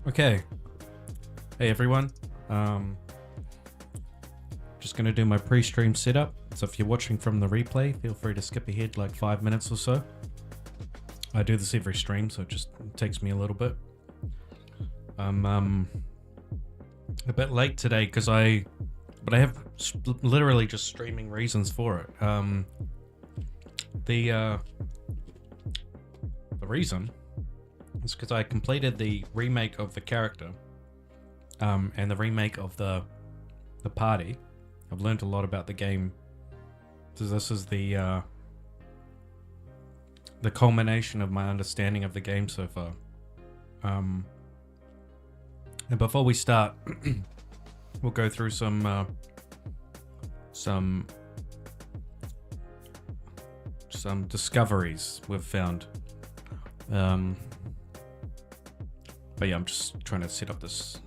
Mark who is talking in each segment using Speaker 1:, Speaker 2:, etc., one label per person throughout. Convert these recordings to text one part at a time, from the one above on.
Speaker 1: Okay. Hey everyone. Just gonna do my pre-stream setup. So if you're watching from the replay, feel free to skip ahead like 5 minutes or so. I do this every stream, so it just takes me a little bit. I'm a bit late today because I have literally just streaming reasons for it. The reason is because I completed the remake of the character, and the remake of the party. I've learned a lot about the game. So this is the culmination of my understanding of the game so far. And before we start, we'll go through some discoveries we've found. But yeah, I'm just trying to set up this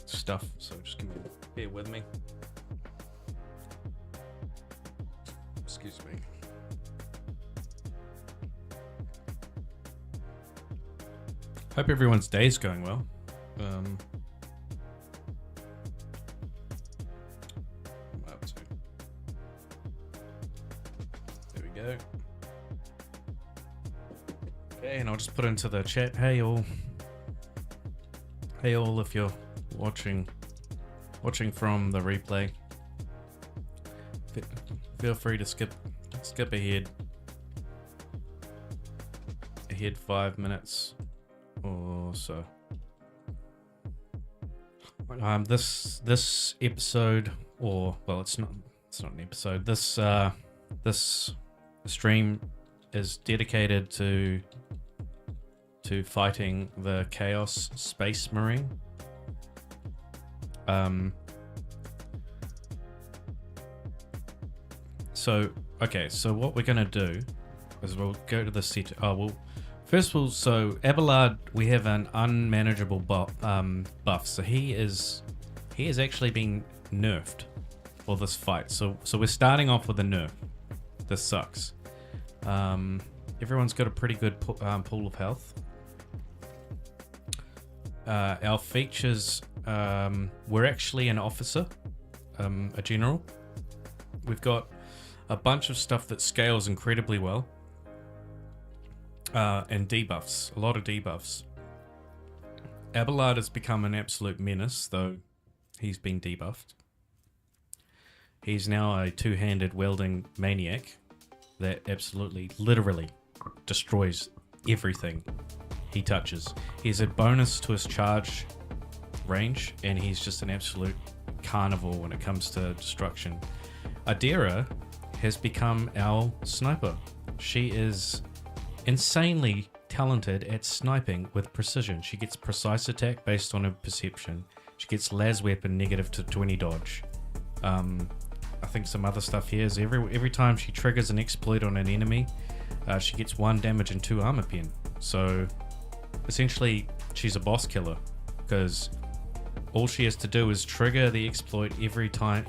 Speaker 1: stuff, so just bear with me. Excuse me. Hope everyone's day is going well. Up to. There we go. Okay, and I'll just put into the chat. Hey all. Hey all, if you're watching from the replay, feel free to skip ahead 5 minutes or so. This episode, or well, it's not an episode. This stream is dedicated to fighting the Chaos Space Marine. So what we're gonna do is we'll go to the set. So Abelard, we have an unmanageable buff. So he is actually being nerfed for this fight. So we're starting off with a nerf. This sucks. Everyone's got a pretty good pool of health. Our features, we're actually an officer, a general. We've got a bunch of stuff that scales incredibly well. And debuffs, a lot of debuffs. Abelard has become an absolute menace, though he's been debuffed. He's now a two-handed wielding maniac that absolutely, literally destroys everything he touches. He's a bonus to his charge range, and he's just an absolute carnivore when it comes to destruction. Adira has become our sniper. She is insanely talented at sniping with precision. She gets precise attack based on her perception. She gets las weapon negative to 20 dodge. I think some other stuff here is every time she triggers an exploit on an enemy, she gets 1 damage and 2 armor pen. So essentially she's a boss killer, because all she has to do is trigger the exploit every turn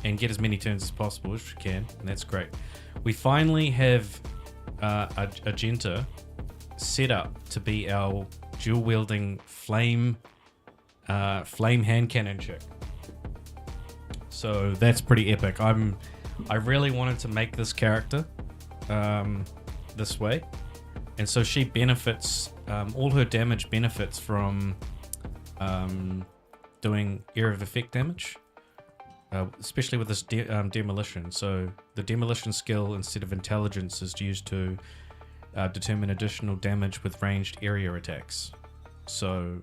Speaker 1: and get as many turns as possible if she can, and that's great. We finally have Agenta set up to be our dual wielding flame hand cannon chick. So that's pretty epic. I really wanted to make this character this way, and so she benefits, all her damage benefits from doing area of effect damage, especially with this demolition. So the demolition skill, instead of intelligence, is used to determine additional damage with ranged area attacks. So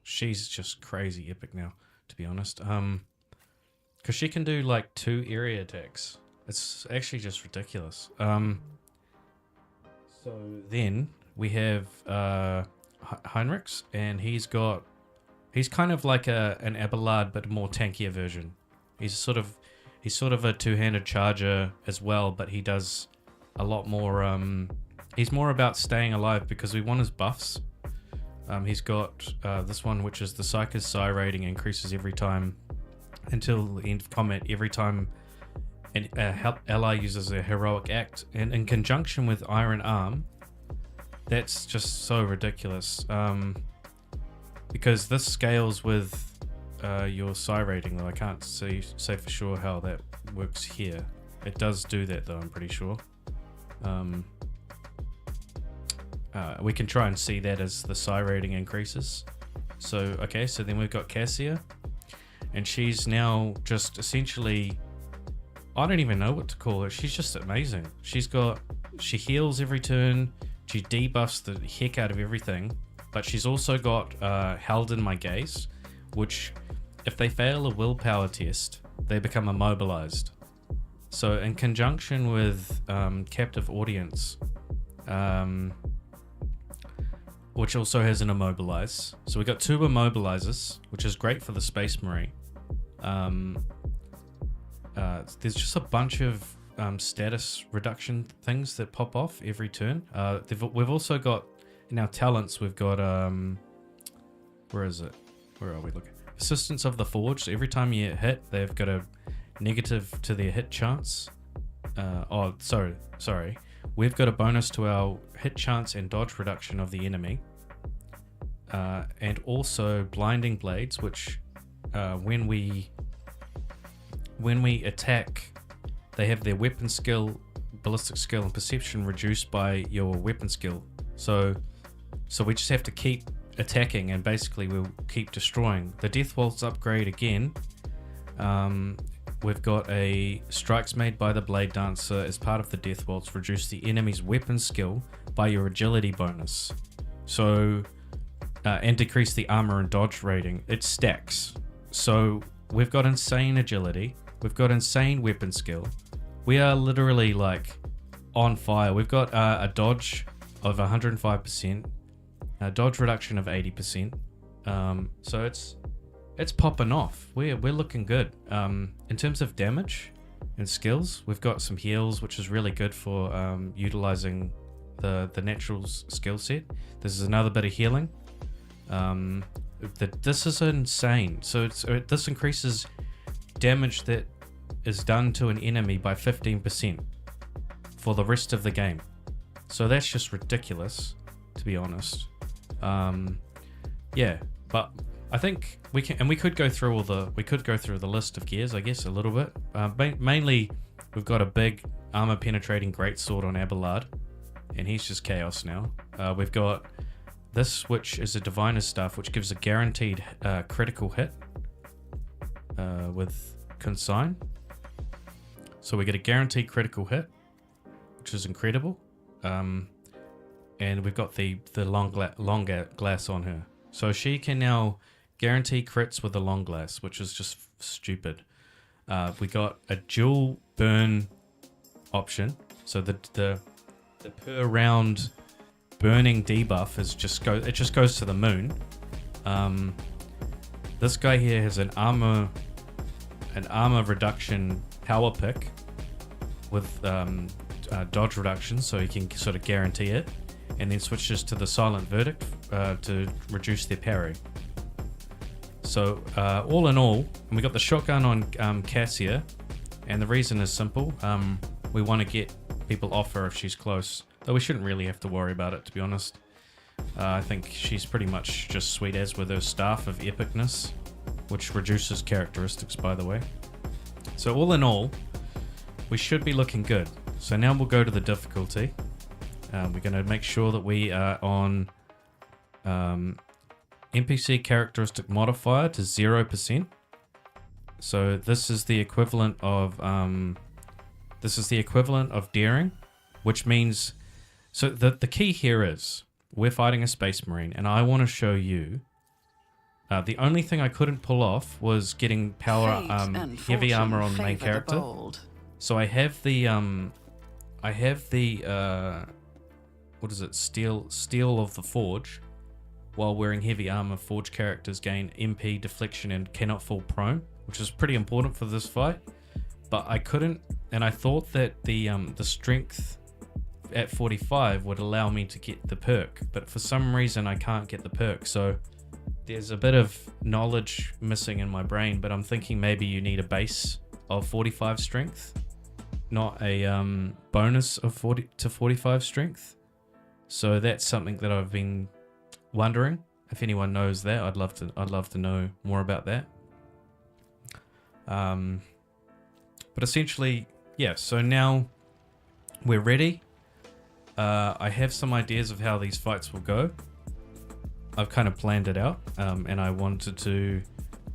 Speaker 1: she's just crazy epic now, to be honest. Because she can do like 2 area attacks. It's actually just ridiculous. So then we have Heinrichs, and he's kind of like an Abelard, but a more tankier version. He's sort of a two-handed charger as well, but he does a lot more. He's more about staying alive because we want his buffs. He's got this one, which is the Psyker's Psi rating increases every time until the end of combat. Every time an ally uses a heroic act, and in conjunction with Iron Arm, That's just so ridiculous. Because this scales with your psi rating, though I can't say for sure how that works here. It does do that though, I'm pretty sure. We can try and see that as the psi rating increases. So, okay, so then we've got Cassia, and she's now just essentially, I don't even know what to call her. She's just amazing. She heals every turn, she debuffs the heck out of everything, but she's also got Held in My Gaze, which, if they fail a willpower test, they become immobilized. So in conjunction with Captive Audience, which also has an immobilize. So we got 2 immobilizers, which is great for the Space Marine. There's just a bunch of status reduction things that pop off every turn. We've also got, in our talents, we've got, where is it? Where are we looking? Assistance of the Forge. So every time you hit, they've got a negative to their hit chance. Sorry. We've got a bonus to our hit chance and dodge reduction of the enemy. And also Blinding Blades, which when we attack, they have their weapon skill, ballistic skill, and perception reduced by your weapon skill. So we just have to keep attacking, and basically we'll keep destroying. The Death Waltz upgrade again. We've got a strikes made by the Blade Dancer as part of the Death Waltz reduce the enemy's weapon skill by your agility bonus. So, and decrease the armor and dodge rating. It stacks. So we've got insane agility. We've got insane weapon skill. We are literally like on fire. We've got a dodge of 105%, a dodge reduction of 80%. So it's popping off. We're looking good. In terms of damage and skills, we've got some heals, which is really good for utilizing the natural skill set. This is another bit of healing. This is insane. So this increases damage that is done to an enemy by 15% for the rest of the game. So that's just ridiculous, to be honest. Yeah, but I think we can, and we could go through the list of gears, I guess, a little bit. Mainly, we've got a big armor penetrating greatsword on Abelard, and he's just chaos now. We've got this, which is a Diviner's Staff, which gives a guaranteed critical hit with Consign. So we get a guaranteed critical hit, which is incredible. And we've got the long glass on her. So she can now guarantee crits with the long glass, which is just stupid. We got a dual burn option. So the per round burning debuff just goes to the moon. This guy here has an armor reduction power pick with dodge reduction, so he can sort of guarantee it, and then switches to the silent verdict to reduce their parry. So all in all, and we got the shotgun on Cassia, and the reason is simple. We want to get people off her if she's close, though we shouldn't really have to worry about it, to be honest. I think she's pretty much just sweet as with her Staff of Epicness, which reduces characteristics, by the way. So all in all, we should be looking good. So now we'll go to the difficulty. We're going to make sure that we are on NPC characteristic modifier to 0%. So this is the equivalent of daring, which means, so the key here is we're fighting a Space Marine, and I want to show you. The only thing I couldn't pull off was getting power heavy armor on the main character. So I have the what is it? Steel of the Forge. While wearing heavy armor, Forge characters gain MP deflection and cannot fall prone, which is pretty important for this fight. But I couldn't, and I thought that the strength at 45 would allow me to get the perk, but for some reason I can't get the perk. So there's a bit of knowledge missing in my brain, but I'm thinking maybe you need a base of 45 strength, not a bonus of 40 to 45 strength. So that's something that I've been wondering. If anyone knows that, I'd love to know more about that. But essentially, yeah. So now we're ready. I have some ideas of how these fights will go. I've kind of planned it out, and I wanted to,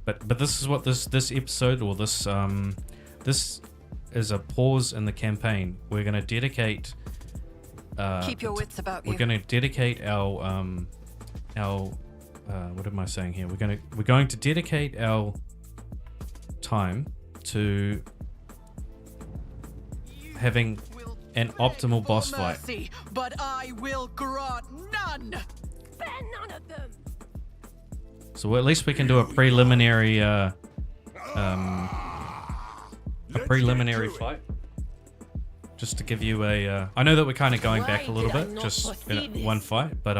Speaker 1: but this is what this episode, or this is a pause in the campaign. We're going to dedicate.
Speaker 2: Keep your wits about you.
Speaker 1: We're going to dedicate our what am I saying here? We're going to dedicate our time to having an optimal boss fight.
Speaker 2: But I will grant none.
Speaker 3: Spare none of them.
Speaker 1: So at least we can do a preliminary fight. Just to give you a I know that we're kind of going back a little bit, just in one fight, but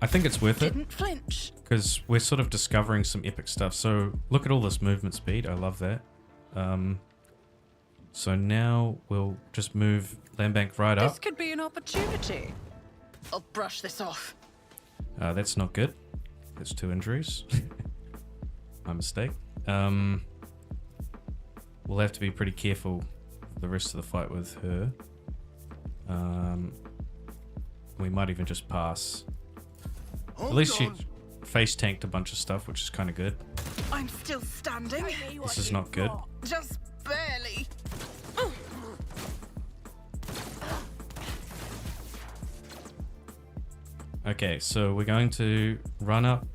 Speaker 1: I think it's worth it.
Speaker 2: Didn't flinch.
Speaker 1: Because we're sort of discovering some epic stuff. So look at all this movement speed. I love that. So now we'll just move Lambank right
Speaker 2: This
Speaker 1: up.
Speaker 2: could be an opportunity. I'll brush this off.
Speaker 1: That's not good. That's 2 injuries. My mistake. We'll have to be pretty careful for the rest of the fight with her. We might even just pass. At least she face tanked a bunch of stuff, which is kind of good.
Speaker 2: I'm still standing.
Speaker 1: This is not good.
Speaker 2: Just barely.
Speaker 1: Okay, so we're going to run up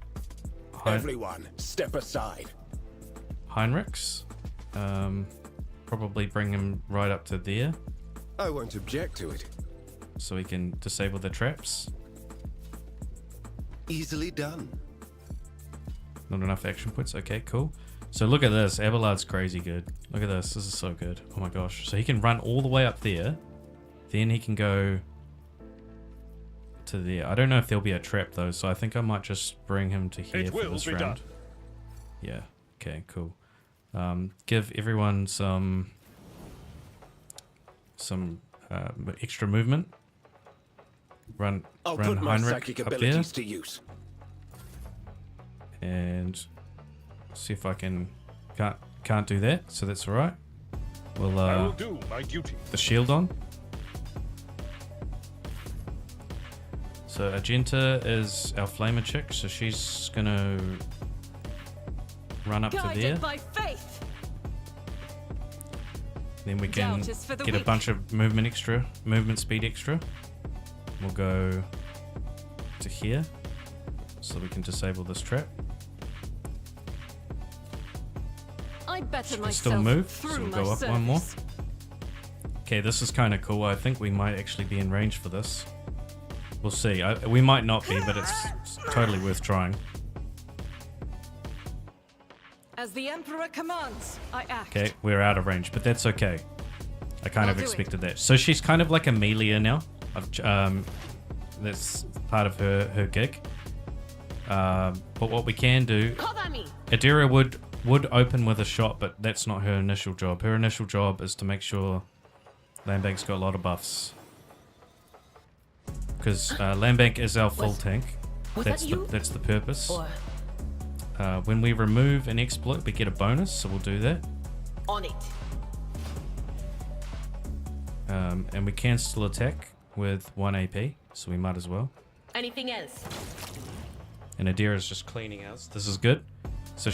Speaker 4: Everyone, step aside.
Speaker 1: Heinrichs. Probably bring him right up to there
Speaker 4: I won't object to it.
Speaker 1: so we can disable the traps.
Speaker 4: Easily done.
Speaker 1: Not enough action points. Okay, cool. So look at this. Abelard's crazy good. Look at this. This is so good. Oh my gosh. So he can run all the way up there. Then he can go to there. I don't know if there'll be a trap though, so I think I might just bring him to here for this round. Yeah. Okay, cool. Give everyone some extra movement. Run
Speaker 4: I'll put my
Speaker 1: Heinrich
Speaker 4: psychic
Speaker 1: up there.
Speaker 4: abilities to use.
Speaker 1: And see if I can't do that, so that's all right. We'll
Speaker 5: I will do my duty.
Speaker 1: the shield on. So Argenta is our flamer chick, so she's gonna run up to there.
Speaker 3: Guided by faith.
Speaker 1: Then we can
Speaker 3: Doubt is for the
Speaker 1: get a
Speaker 3: weak.
Speaker 1: bunch of movement speed extra. We'll go to here, so we can disable this trap.
Speaker 3: I better
Speaker 1: She can
Speaker 3: myself
Speaker 1: still move, so
Speaker 3: through
Speaker 1: we'll
Speaker 3: my
Speaker 1: go up one more.
Speaker 3: service.
Speaker 1: Okay, this is kind of cool. I think we might actually be in range for this. We'll see. We might not be, but it's totally worth trying.
Speaker 3: As the Emperor commands, I act.
Speaker 1: Okay, we're out of range, but that's okay. I kind
Speaker 3: I'll
Speaker 1: of
Speaker 3: do it.
Speaker 1: expected that. So she's kind of like a melee now. That's part of her gig. But what we can do,
Speaker 3: Cover me.
Speaker 1: Adira would open with a shot, but that's not her initial job. Her initial job is to make sure Lambank's got a lot of buffs. Because Lambank is our full tank.
Speaker 3: that you?
Speaker 1: That's the purpose.
Speaker 3: Or
Speaker 1: When we remove an exploit, we get a bonus, so we'll do that.
Speaker 3: on it.
Speaker 1: And we can still attack with 1 AP, so we might as well.
Speaker 3: Anything else?
Speaker 1: And Adira's just cleaning us. This is good. So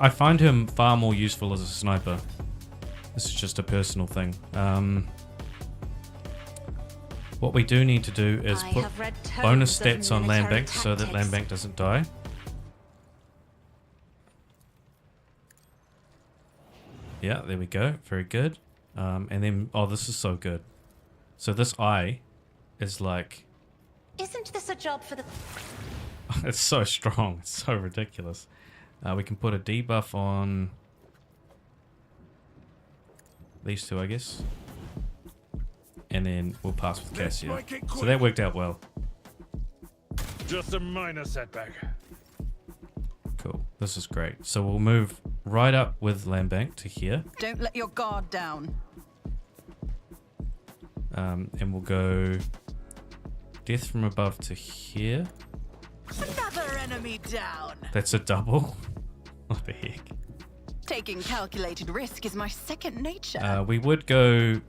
Speaker 1: I find him far more useful as a sniper. This is just a personal thing. What we do need to do is
Speaker 3: I
Speaker 1: put
Speaker 3: have read tomes
Speaker 1: bonus
Speaker 3: of
Speaker 1: stats on
Speaker 3: military
Speaker 1: Lambank so that
Speaker 3: tactics.
Speaker 1: Lambank doesn't die. Yeah, there we go. Very good. And then, oh, this is so good. So this eye is like,
Speaker 3: Isn't this a job for the...
Speaker 1: it's so strong. It's so ridiculous. We can put a debuff on these two, I guess. And then we'll pass with
Speaker 5: Let's
Speaker 1: Cassia.
Speaker 5: make it
Speaker 1: So
Speaker 5: quick.
Speaker 1: that worked out well.
Speaker 5: Just a minor setback.
Speaker 1: Cool. This is great. So we'll move right up with Lambank to here.
Speaker 2: Don't let your guard down.
Speaker 1: And we'll go death from above to here.
Speaker 2: Another enemy down.
Speaker 1: That's a double. What the heck?
Speaker 2: Taking calculated risk is my second nature.
Speaker 1: We would go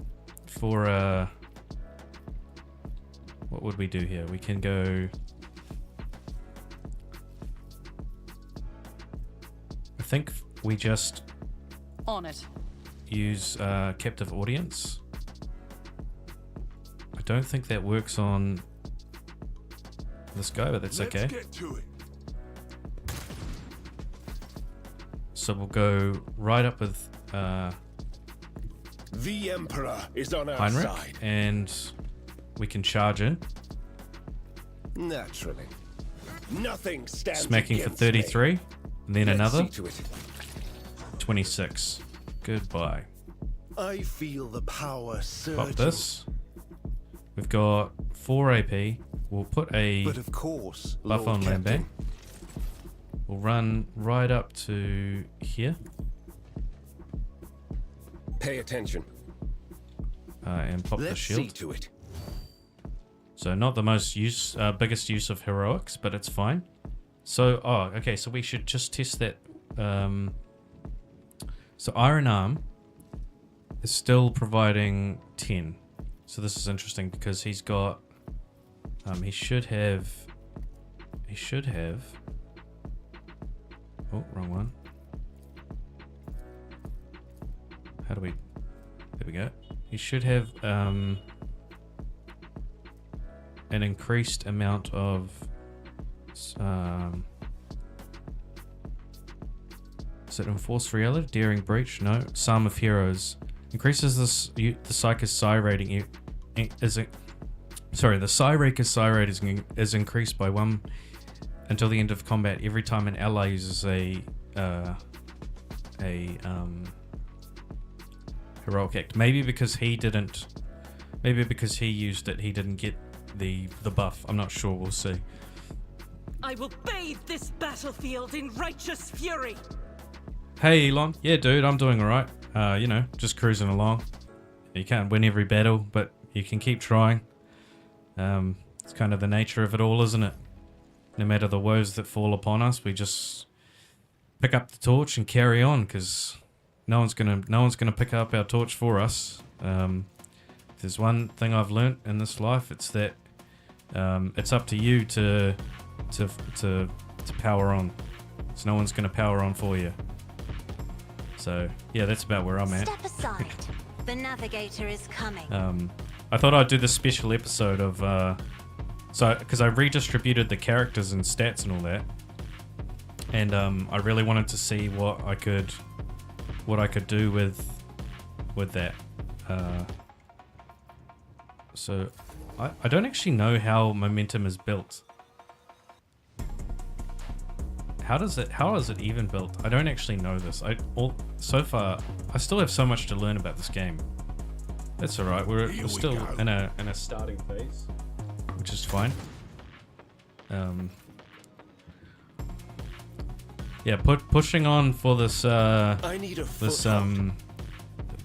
Speaker 1: for what would we do here? We can go. I think we just
Speaker 2: On it.
Speaker 1: use captive audience. I don't think that works on this guy, but that's okay.
Speaker 4: Get to it.
Speaker 1: So we'll go right up with
Speaker 4: The Emperor is on our
Speaker 1: Heinrich,
Speaker 4: side.
Speaker 1: and we can charge in,
Speaker 4: Naturally. Nothing stands
Speaker 1: smacking for
Speaker 4: against me.
Speaker 1: 33, and then
Speaker 4: Let's
Speaker 1: another
Speaker 4: see to it.
Speaker 1: 26. Goodbye.
Speaker 4: I feel the power surging.
Speaker 1: Pop this. We've got 4 AP. We'll put a
Speaker 4: But of course,
Speaker 1: buff
Speaker 4: Lord
Speaker 1: on
Speaker 4: Captain,
Speaker 1: Lambang. We'll run right up to here
Speaker 4: Pay attention.
Speaker 1: and pop the
Speaker 4: Let's see
Speaker 1: shield.
Speaker 4: to it.
Speaker 1: So not the most biggest use of heroics, but it's fine. So, okay, so we should just test that. So Iron Arm is still providing 10. So this is interesting because he's got, he should have, oh, wrong one. How do we, there we go. He should have, an increased amount of is it Enforced Reality? Daring Breach? No. Psalm of Heroes. Increases the Psychic Psi rating. The Psi Raker Psi rate is increased by 1 until the end of combat every time an ally uses a heroic act. Maybe because he used it, he didn't get the buff. I'm not sure. We'll see.
Speaker 3: I will bathe this battlefield in righteous fury.
Speaker 1: Hey Elon, yeah dude, I'm doing alright. Just cruising along. You can't win every battle, but you can keep trying. It's kind of the nature of it all, isn't it? No matter the woes that fall upon us, we just pick up the torch and carry on, because no one's gonna pick up our torch for us. If there's one thing I've learnt in this life, it's that it's up to you to power on. So no one's gonna power on for you. So yeah, that's about where I'm at.
Speaker 6: Step aside. The navigator is coming.
Speaker 1: I thought I'd do this special episode of because I redistributed the characters and stats and all that, and I really wanted to see what I could do with that. So I don't actually know how momentum is built. How is it even built? I don't actually know this. So far I still have so much to learn about this game. That's all right. We're still in a starting phase, which is fine. Yeah, pushing on for this
Speaker 4: I need a foothold.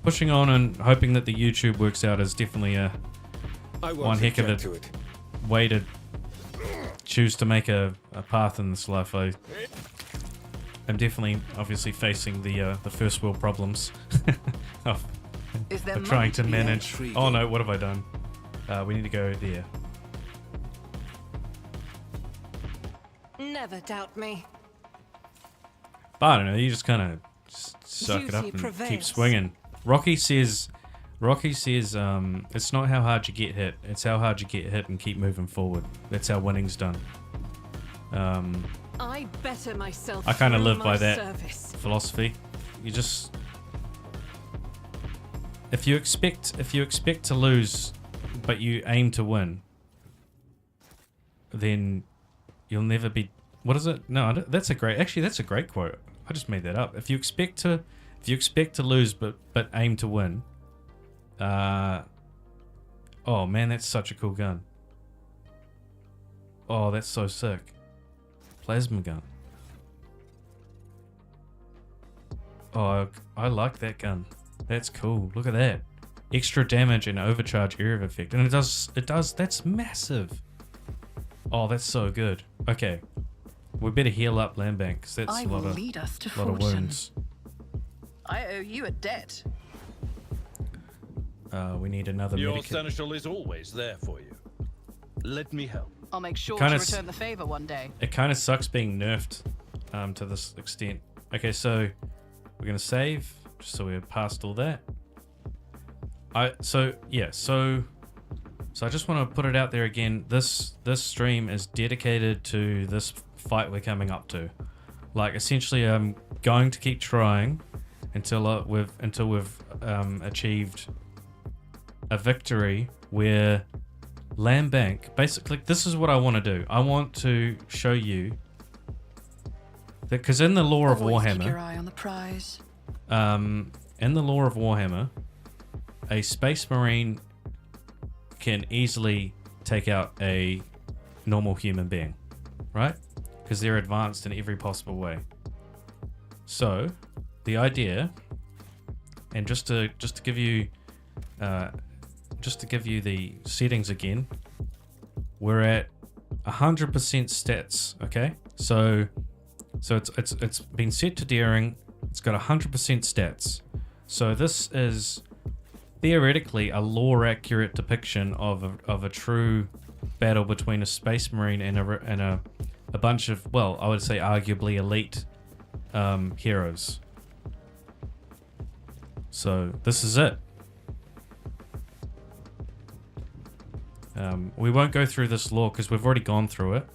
Speaker 1: pushing on and hoping that the YouTube works out is definitely
Speaker 4: I won't
Speaker 1: one heck of
Speaker 4: object
Speaker 1: a
Speaker 4: to it.
Speaker 1: way to choose to make a path in this life. I'm definitely obviously facing the first world problems of
Speaker 2: Is there
Speaker 1: trying to
Speaker 2: money?
Speaker 1: manage.
Speaker 4: intriguing.
Speaker 1: Oh no, what have I done? We need to go there.
Speaker 3: Never doubt me.
Speaker 1: But I don't know, you just kind of suck it up
Speaker 3: Duty
Speaker 1: and keep
Speaker 3: prevails.
Speaker 1: swinging. Rocky says it's not how hard you get hit, it's how hard you get hit and keep moving forward. That's how winning's done.
Speaker 3: I better myself.
Speaker 1: I kinda
Speaker 3: through
Speaker 1: live
Speaker 3: my
Speaker 1: by that.
Speaker 3: service.
Speaker 1: Philosophy. You just if you expect to lose but you aim to win, then you'll never be. What is it? No, that's a great quote. I just made that up. If you expect to lose but aim to win, oh man, that's such a cool gun. Oh, that's so sick. Plasma gun. Oh, I like that gun. That's cool. Look at that. extra damage and overcharge area of effect. And it does, that's massive. Oh, that's so good. Okay. We better heal up Landbank, because that's
Speaker 2: I
Speaker 1: a
Speaker 2: will
Speaker 1: lot
Speaker 2: lead us to
Speaker 1: of
Speaker 2: fortune.
Speaker 1: wounds.
Speaker 2: I owe you a debt.
Speaker 1: We need another
Speaker 5: Your
Speaker 1: medikit.
Speaker 5: seneschal is always there for you. Let me help.
Speaker 2: I'll make sure
Speaker 1: Kinda
Speaker 2: to return the favor one day.
Speaker 1: It kind of sucks being nerfed to this extent. Okay, so we're gonna save just so we're past all that. So I just want to put it out there again. This stream is dedicated to this fight we're coming up to. Like, essentially, I'm going to keep trying until we've achieved a victory where Landbank, basically, this is what I want to do. I want to show you that, because in the lore of
Speaker 2: Always keep your
Speaker 1: Warhammer,
Speaker 2: eye on the prize.
Speaker 1: in the lore of Warhammer, a Space Marine can easily take out a normal human being, right? Because they're advanced in every possible way. So, the idea, and just to give you the settings again, we're at 100% stats. Okay, so it's been set to daring. It's got 100% stats. So this is theoretically a lore accurate depiction of a true battle between a Space Marine and a bunch of, well, I would say arguably elite heroes. So this is it. We won't go through this lore because we've already gone through it.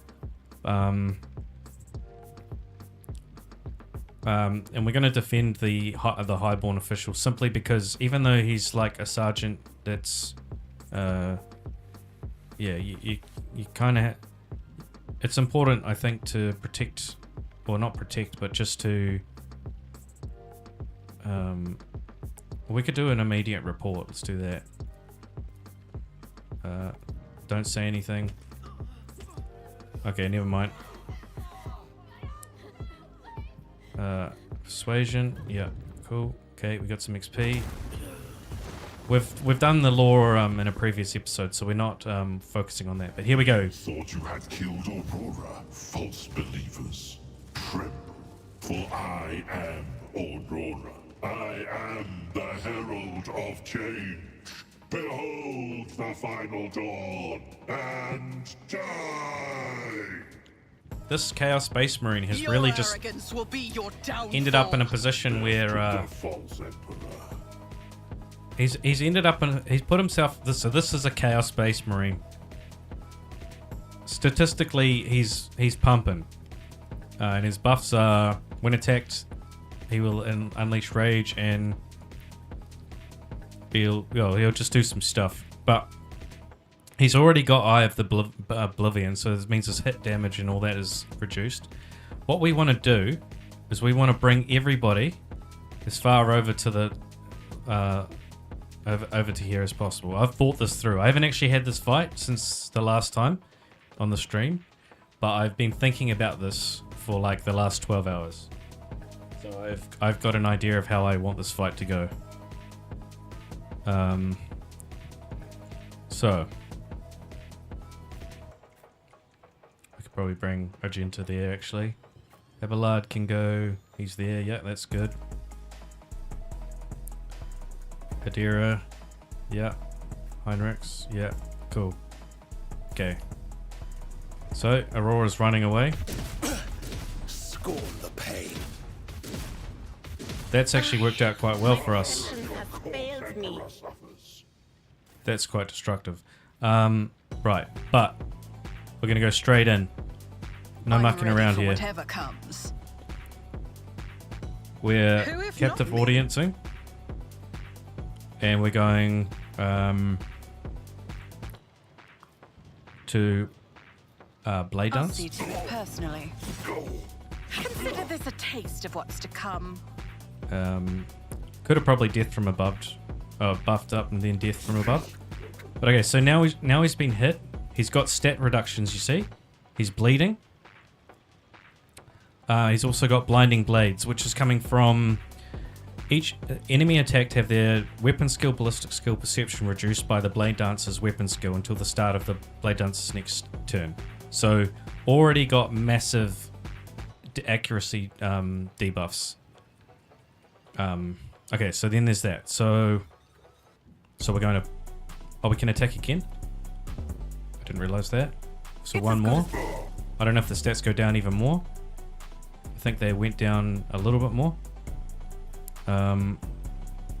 Speaker 1: And we're going to defend the Highborn official simply because even though he's like a sergeant, that's you kind of it's important, I think, to protect, or not protect, but just to we could do an immediate report. Let's do that. Don't say anything. Okay, never mind. Persuasion, yeah, cool. Okay, we got some XP. We've done the lore in a previous episode, so we're not focusing on that. But here we go.
Speaker 7: Thought you had killed Aurora, false believers. Tremble, for I am Aurora. I am the herald of change. Behold the final dawn, and die!
Speaker 1: This Chaos Space Marine has really just
Speaker 2: arrogance will be your downfall.
Speaker 1: ended up in a position where
Speaker 7: The false emperor.
Speaker 1: he's ended up in, he's put himself, so this is a Chaos Space Marine. Statistically, he's pumping, and his buffs are, when attacked, he will unleash rage, and he'll just do some stuff. But he's already got Eye of the Oblivion, so this means his hit damage and all that is reduced. What we want to do is we want to bring everybody as far over to the over to here as possible. I've thought this through. I haven't actually had this fight since the last time on the stream, but I've been thinking about this for like the last 12 hours. So I've got an idea of how I want this fight to go. So I could probably bring Argenta there actually. Abelard can go, he's there, yeah, that's good. Hadira, yeah. Heinrichs, yeah, cool. Okay. So Aurora's running away.
Speaker 4: Scorn the pain.
Speaker 1: That's actually worked out quite well for us.
Speaker 6: Failed me.
Speaker 1: That's quite destructive. Right, but we're gonna go straight in. No
Speaker 2: I'm
Speaker 1: mucking
Speaker 2: ready
Speaker 1: around
Speaker 2: for
Speaker 1: here.
Speaker 2: Whatever comes.
Speaker 1: We're
Speaker 2: Who if
Speaker 1: captive
Speaker 2: not me?
Speaker 1: audiencing, and we're going to Blade
Speaker 2: I'll
Speaker 1: Dance.
Speaker 2: see to it personally. Consider this a taste of what's to come.
Speaker 1: Could have probably death from above, buffed up and then death from above. But okay, so now he's been hit. He's got stat reductions. You see, he's bleeding. He's also got blinding blades, which is coming from Each enemy attacked have their weapon skill, ballistic skill, perception reduced by the Blade Dancer's weapon skill until the start of the Blade Dancer's next turn. So already got massive accuracy debuffs. Okay, so then there's that. So we're going to... Oh, we can attack again? I didn't realize that. So one more. I don't know if the stats go down even more. I think they went down a little bit more.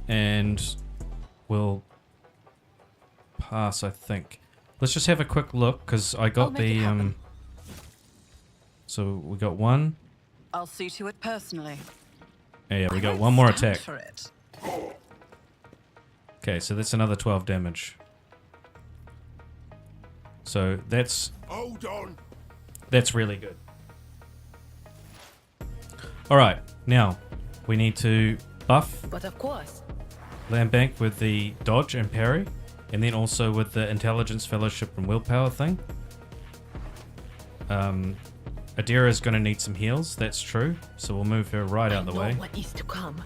Speaker 1: And we'll pass, I think. Let's just have a quick look, because I got the... So we got one.
Speaker 2: I'll see to it personally.
Speaker 1: Yeah, we
Speaker 2: I
Speaker 1: got
Speaker 2: won't
Speaker 1: one more
Speaker 2: stand
Speaker 1: attack.
Speaker 2: for it.
Speaker 1: Okay, so that's another 12 damage. So that's
Speaker 4: Hold on.
Speaker 1: really good. Alright, now we need to buff
Speaker 3: But of course.
Speaker 1: Landbank with the dodge and parry, and then also with the intelligence, fellowship, and willpower thing. Adira is going to need some heals, that's true. So we'll move her right out the way.
Speaker 3: What is to come?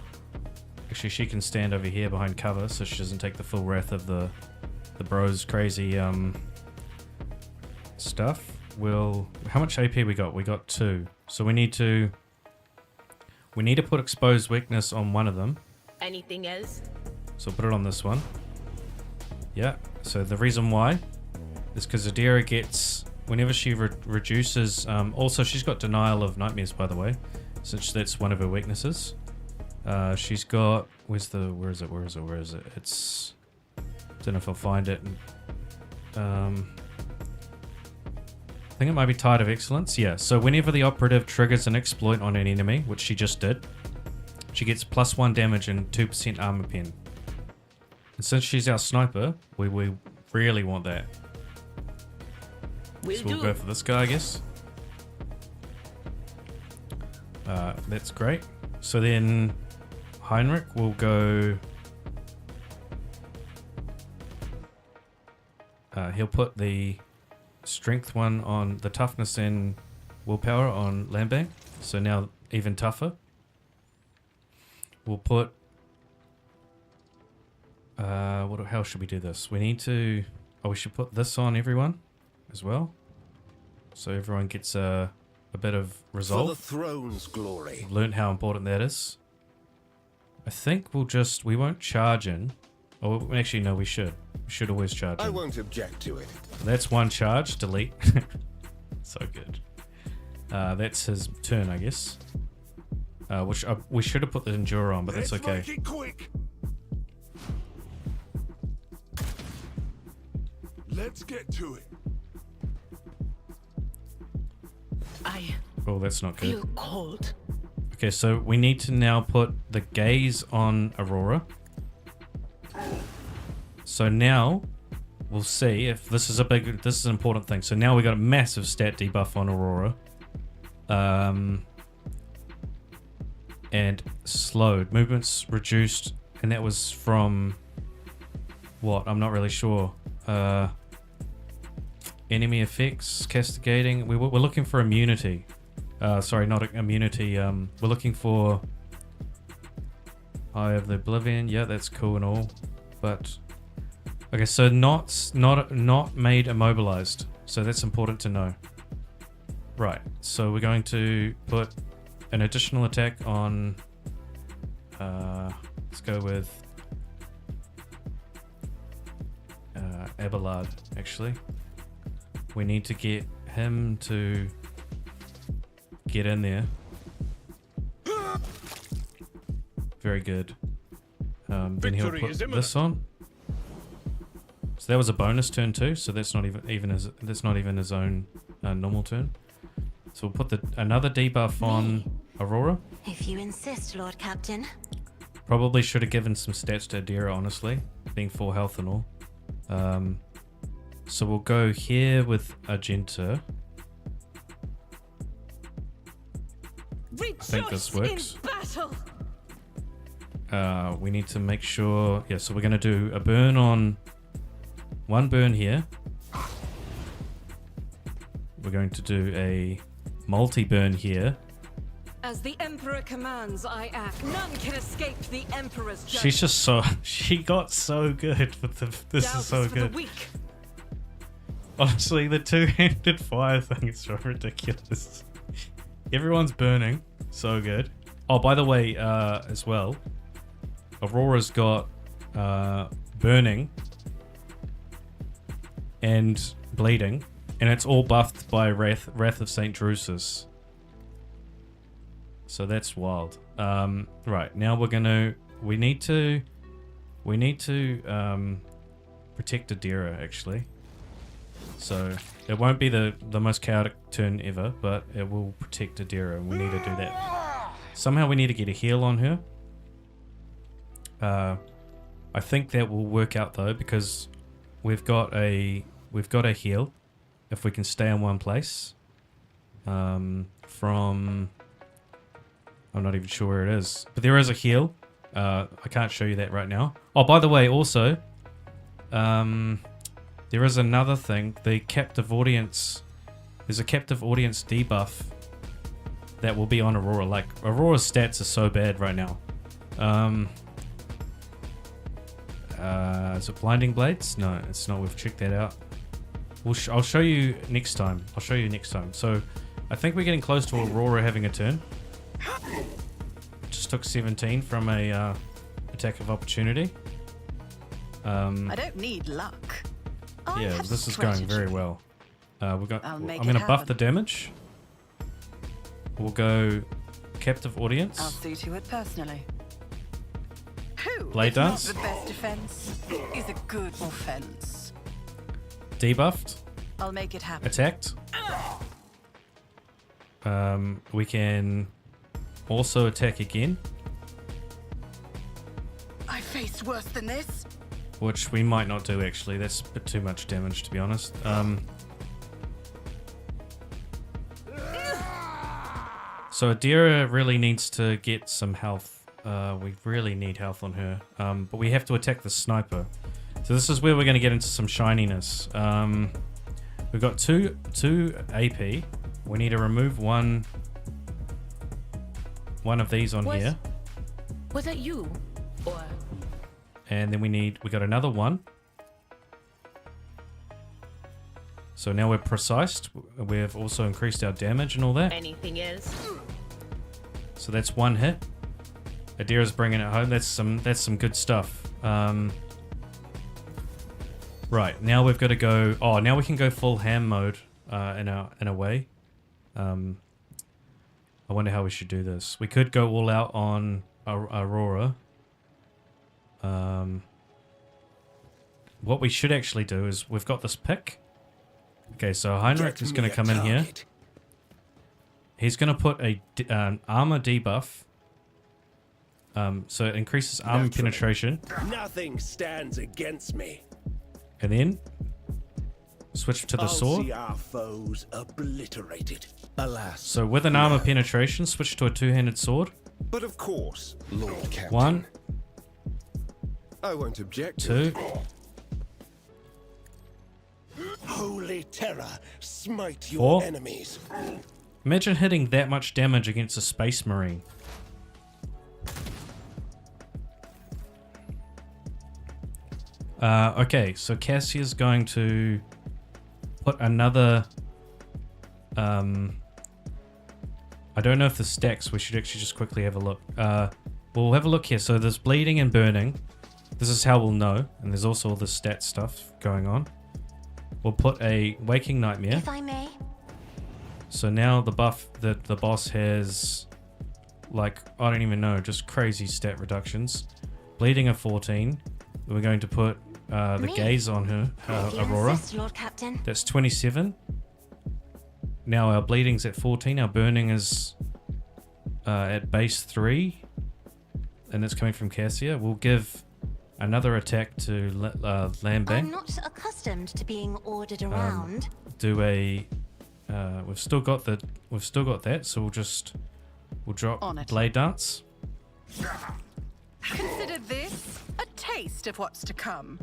Speaker 1: Actually, she can stand over here behind cover, so she doesn't take the full wrath of the bros' crazy stuff. How much AP we got? We got 2. So we need to put exposed weakness on one of them.
Speaker 3: Anything else?
Speaker 1: So put it on this one. Yeah. So the reason why is because Adira gets, whenever she reduces. Also, she's got denial of nightmares, by the way, since that's one of her weaknesses. She's got. Where is it? It's. Don't know if I'll find it. I think it might be Tide of Excellence. Yeah. So whenever the operative triggers an exploit on an enemy, which she just did, she gets +1 damage and 2% armor pen. And since she's our sniper, we really want that. So we'll go for this guy, I guess. That's great. So then Heinrich will go... he'll put the strength one on the toughness and willpower on Landbank. So now even tougher. We'll put... how should we do this? We need to... Oh, we should put this on everyone as well. So everyone gets a bit of resolve.
Speaker 4: For the throne's glory.
Speaker 1: We've learned how important that is. I think we won't charge in. Oh, actually, no, we should. We should always charge in.
Speaker 4: I won't object to it.
Speaker 1: That's one charge. Delete. So good. That's his turn, I guess. Which we should have put the Endure on, but that's okay.
Speaker 4: Let's make it quick. Let's get to it.
Speaker 3: I
Speaker 1: Oh, that's not good.
Speaker 3: feel cold.
Speaker 1: Okay, so we need to now put the gaze on Aurora. So now we'll see if this is this is an important thing. So now we got a massive stat debuff on Aurora. And slowed. Movement's reduced, and that was from what? I'm not really sure. Enemy effects, castigating. We're looking for immunity. Sorry, not immunity. We're looking for Eye of the Oblivion. Yeah, that's cool and all, but okay. So not made immobilized. So that's important to know. Right. So we're going to put an additional attack on. Let's go with Abelard. Actually, we need to get him to get in there. Very good. Then he'll put this on. So that was a bonus turn too. So that's not even his own normal turn. So we'll put another debuff on Aurora.
Speaker 6: If you insist, Lord Captain.
Speaker 1: Probably should have given some stats to Adira, honestly, being full health and all. So we'll go here with Argenta. I think this works. We need to make sure... Yeah, so we're going to do a burn on... One burn here. We're going to do a multi-burn here.
Speaker 3: As the Emperor commands, I act. None can escape the Emperor's judgment.
Speaker 1: She's just so... She got so good with the... This
Speaker 3: Doubt
Speaker 1: is so
Speaker 3: for the
Speaker 1: good.
Speaker 3: weak.
Speaker 1: Honestly, the two-handed fire thing is so ridiculous. Everyone's burning. So good. Oh, by the way, as well, Aurora's got burning and bleeding, and it's all buffed by Wrath of St. Drusus. So that's wild. Right, now we're gonna... We need to protect Adira, actually. So it won't be the most chaotic turn ever, but it will protect Adira, and we need to do that. Somehow we need to get a heal on her. I think that will work out though, because we've got a heal if we can stay in one place. From... I'm not even sure where it is, but there is a heal. I can't show you that right now. Oh, by the way, also, there is another thing. The captive audience. There's a captive audience debuff that will be on Aurora. Like, Aurora's stats are so bad right now. Is it Blinding Blades? No, it's not. We've checked that out. I'll show you next time. So, I think we're getting close to Aurora having a turn. Just took 17 from a attack of opportunity.
Speaker 2: I don't need luck. I
Speaker 1: Yeah,
Speaker 2: have
Speaker 1: this is going very
Speaker 2: strategy.
Speaker 1: well. I'm
Speaker 2: I'll make
Speaker 1: going
Speaker 2: it
Speaker 1: to buff
Speaker 2: happen.
Speaker 1: the damage. We'll go captive
Speaker 2: I'll
Speaker 1: audience.
Speaker 2: see to it personally. Who,
Speaker 1: Blade
Speaker 2: if not
Speaker 1: dance?
Speaker 2: the best defense, is a good offense.
Speaker 1: Debuffed.
Speaker 2: I'll make it happen.
Speaker 1: Attacked. We can also attack again,
Speaker 2: I faced worse than this.
Speaker 1: which we might not do actually. That's a bit too much damage, to be honest. So Adira really needs to get some health. We really need health on her. But we have to attack the sniper. So this is where we're going to get into some shininess. We've got two AP. We need to remove one of these on here.
Speaker 3: Was it you? Or
Speaker 1: And then we got another one. So now we're precise. We've also increased our damage and all that.
Speaker 3: anything else?
Speaker 1: So that's one hit. Adira's bringing it home. That's some good stuff. Right, now we've got to go... Oh, now we can go full ham mode in a way. I wonder how we should do this. We could go all out on Aurora. What we should actually do is we've got this pick. Okay, so Heinrich is going to come in here. He's going to put an armor debuff. So it increases armor
Speaker 4: Naturally.
Speaker 1: penetration.
Speaker 4: Nothing stands against me.
Speaker 1: And then switch to the
Speaker 4: I'll
Speaker 1: sword.
Speaker 4: see our foes obliterated. Alas.
Speaker 1: So with an armor penetration, switch to a two-handed sword.
Speaker 4: But of course, Lord Captain.
Speaker 1: One,
Speaker 4: I won't object to
Speaker 1: two.
Speaker 4: it. Holy terror, smite your
Speaker 1: Four.
Speaker 4: enemies.
Speaker 1: Imagine hitting that much damage against a space marine. Okay, so Cassia's going to put another... I don't know if the stacks, we should actually just quickly have a look. We'll have a look here. So there's bleeding and burning. This is how we'll know. And there's also all the stat stuff going on. We'll put a Waking Nightmare.
Speaker 6: If I may.
Speaker 1: So now the buff that the boss has, like, I don't even know, just crazy stat reductions. Bleeding of 14. We're going to put the
Speaker 6: Me?
Speaker 1: gaze on her,
Speaker 6: If you
Speaker 1: Aurora.
Speaker 6: insist, Lord Captain.
Speaker 1: That's 27. Now our bleeding's at 14. Our burning is at base 3. And it's coming from Cassia. We'll give another attack to
Speaker 6: I'm
Speaker 1: Lambang.
Speaker 6: not accustomed to being ordered around.
Speaker 1: Do a... we've still got that, so we'll drop
Speaker 2: On it.
Speaker 1: Blade Dance.
Speaker 2: Consider this a taste of what's to come.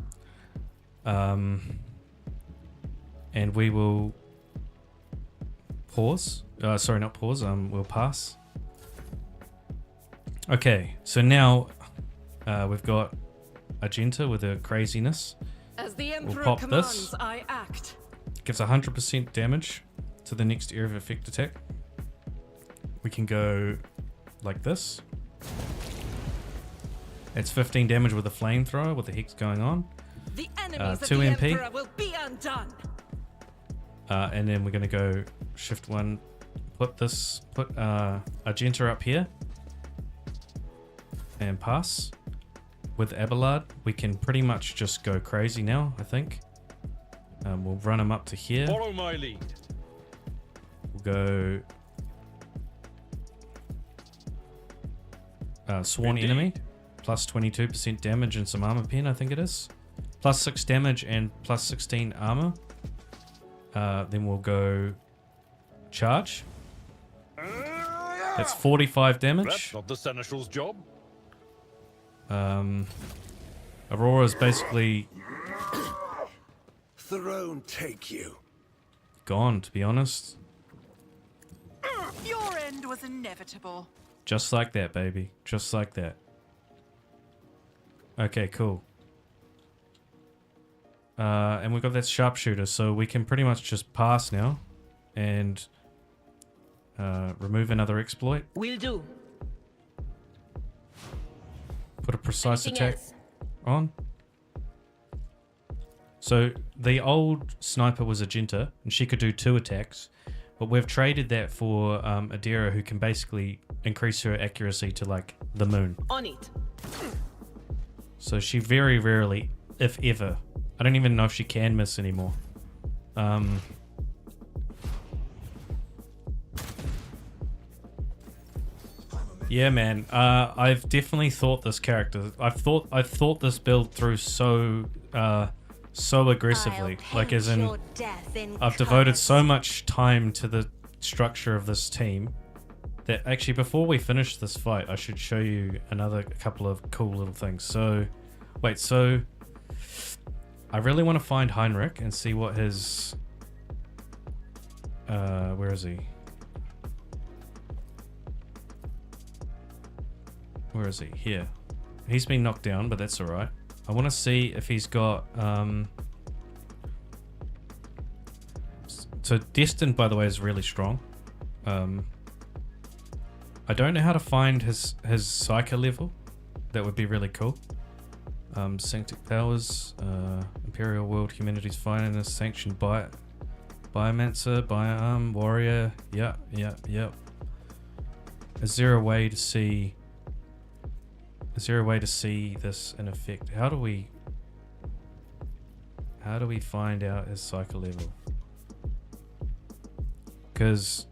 Speaker 1: And we will pause. Sorry, not pause. We'll pass. Okay, so now we've got Argenta with her craziness.
Speaker 3: As the Emperor
Speaker 1: pop
Speaker 3: commands,
Speaker 1: this.
Speaker 3: I act.
Speaker 1: Gives 100% damage to the next area of effect attack. We can go like this. It's 15 damage with a flamethrower with the hex going on.
Speaker 3: The enemies of
Speaker 1: 2
Speaker 3: the
Speaker 1: MP.
Speaker 3: Emperor will be undone.
Speaker 1: And then we're going to go shift 1, put Argenta up here and pass. With Abelard, we can pretty much just go crazy now, I think. We'll run him up to here.
Speaker 5: Follow my lead.
Speaker 1: We'll go Sworn
Speaker 5: Indeed.
Speaker 1: Enemy, plus 22% damage and some armor pen, I think it is. Plus 6 damage and plus 16 armor. Then we'll go Charge. That's 45
Speaker 5: That's
Speaker 1: damage.
Speaker 5: not the Seneschal's job.
Speaker 1: Aurora's basically
Speaker 4: Throne take you.
Speaker 1: gone, to be honest.
Speaker 2: Your end was inevitable.
Speaker 1: Just like that, baby. Just like that. Okay, cool. And we've got that sharpshooter, so we can pretty much just pass now and remove another exploit.
Speaker 3: Will do.
Speaker 1: Put a precise
Speaker 3: Anything
Speaker 1: attack
Speaker 3: else?
Speaker 1: on. So the old sniper was Argenta, and she could do 2 attacks, but we've traded that for Adira, who can basically increase her accuracy to like the moon.
Speaker 3: On it.
Speaker 1: So she very rarely, if ever, I don't even know if she can miss anymore. Yeah, man. I've definitely thought this character. I've thought this build through so aggressively.
Speaker 6: I'll
Speaker 1: Like as
Speaker 6: paint
Speaker 1: in,
Speaker 6: your death in
Speaker 1: I've devoted
Speaker 6: colours.
Speaker 1: so much time to the structure of this team that actually before we finish this fight, I should show you a couple of cool little things. So, wait, so I really want to find Heinrich and see what his where is he? Where is he? Here. He's been knocked down, but that's alright. I want to see if he's got so Destined, by the way, is really strong. I don't know how to find his Psyker level. That would be really cool. Sanctic Powers, Imperial World Humanity's Finest, Sanctioned by Biomancer, Bioarm, Warrior. Yeah. Is there a way to see this in effect? How do we find out his Psyker level? Because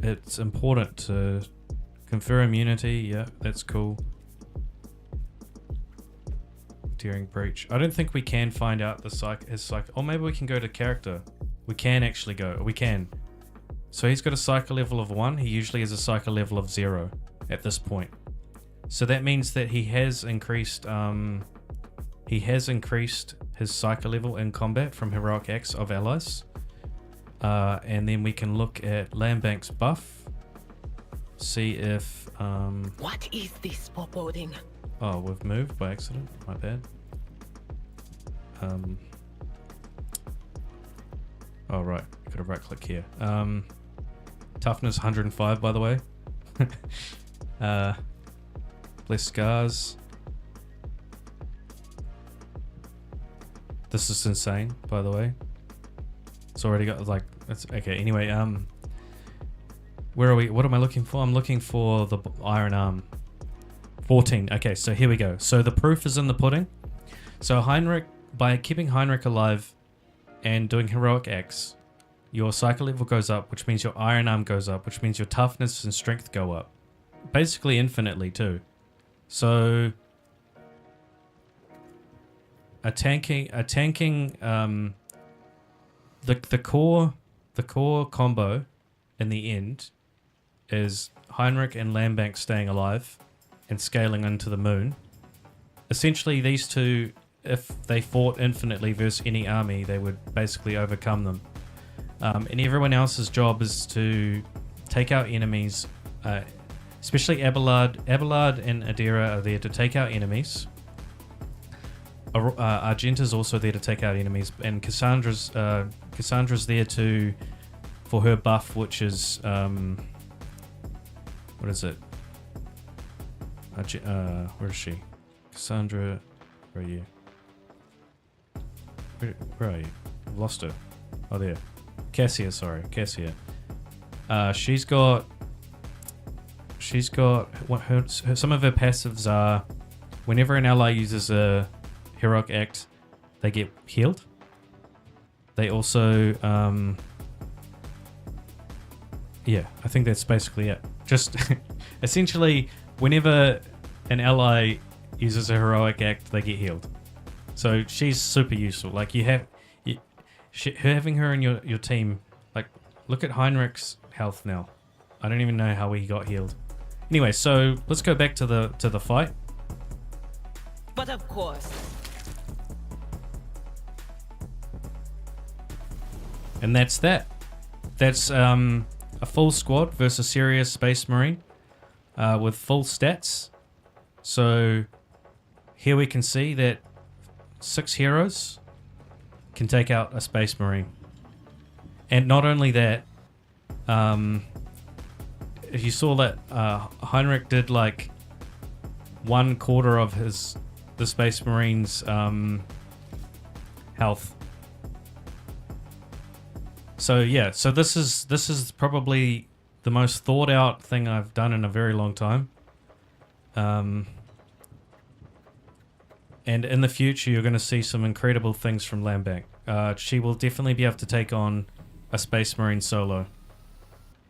Speaker 1: it's important to confer immunity. Yeah, that's cool. Daring Breach. I don't think we can find out his psych. Or maybe we can go to character. We can actually go. We can. So he's got a Psyker level of 1. He usually has a Psyker level of 0 at this point. So that means that he has increased his Psyker level in combat from Heroic Acts of Allies. And then we can look at Lambank's buff. See if
Speaker 3: What is this foreboding?
Speaker 1: oh, we've moved by accident. My bad. Oh right, gotta right click here. Toughness 105, by the way. Less scars. This is insane, by the way. It's already got like it's okay. Anyway, where are we? What am I looking for? I'm looking for the Iron Arm. 14. Okay, so here we go. So the proof is in the pudding. So Heinrich, by keeping Heinrich alive and doing heroic acts, your Psyker level goes up, which means your Iron Arm goes up, which means your toughness and strength go up. Basically infinitely too. So the core combo in the end is Heinrich and Lambank staying alive and scaling into the moon. Essentially, these two, if they fought infinitely versus any army, they would basically overcome them. And everyone else's job is to take out enemies especially Abelard. Abelard and Adira are there to take out enemies. Argenta's also there to take out enemies, and Cassandra's there for her buff, which is what is it? Where is she? Cassandra, where are you? Where are you? I've lost her. Oh, there. Cassia, sorry, Cassia. She's got what some of her passives are. Whenever an ally uses a heroic act, they get healed. They also yeah, I think that's basically it. Just essentially, whenever an ally uses a heroic act, they get healed. So she's super useful. Like having her in your team. Like, look at Heinrich's health now. I don't even know how he got healed. Anyway, so let's go back to the fight.
Speaker 3: But of course.
Speaker 1: And that's that. That's a full squad versus Sirius Space Marine with full stats. So here we can see that 6 heroes can take out a Space Marine. And not only that, if you saw that Heinrich did like 1/4 of the Space Marine's health. So yeah, so this is probably the most thought out thing I've done in a very long time. And in the future, you're going to see some incredible things from Lambank. She will definitely be able to take on a Space Marine solo.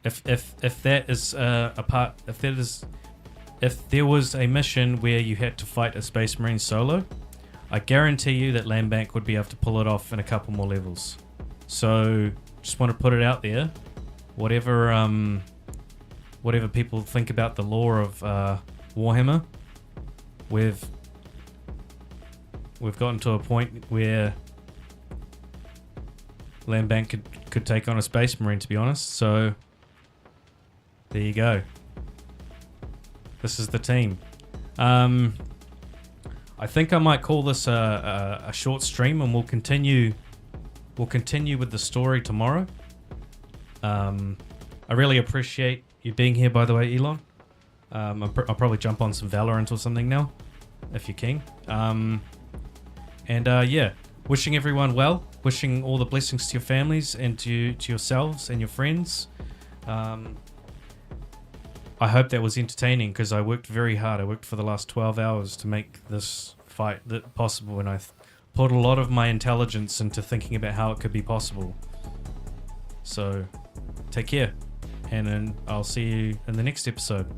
Speaker 1: If that is if there was a mission where you had to fight a Space Marine solo, I guarantee you that Lambank would be able to pull it off in a couple more levels. So just want to put it out there. Whatever people think about the lore of Warhammer, we've gotten to a point where Lambank could take on a Space Marine, to be honest. So there you go. This is the team. I think I might call this a short stream, and we'll continue with the story tomorrow. I really appreciate you being here, by the way, Elon. I'll probably jump on some Valorant or something now, if you're keen. Yeah, wishing everyone well, wishing all the blessings to your families and to yourselves and your friends. I hope that was entertaining, because I worked very hard. I worked for the last 12 hours to make this fight possible, and I put a lot of my intelligence into thinking about how it could be possible. So, take care, and then I'll see you in the next episode.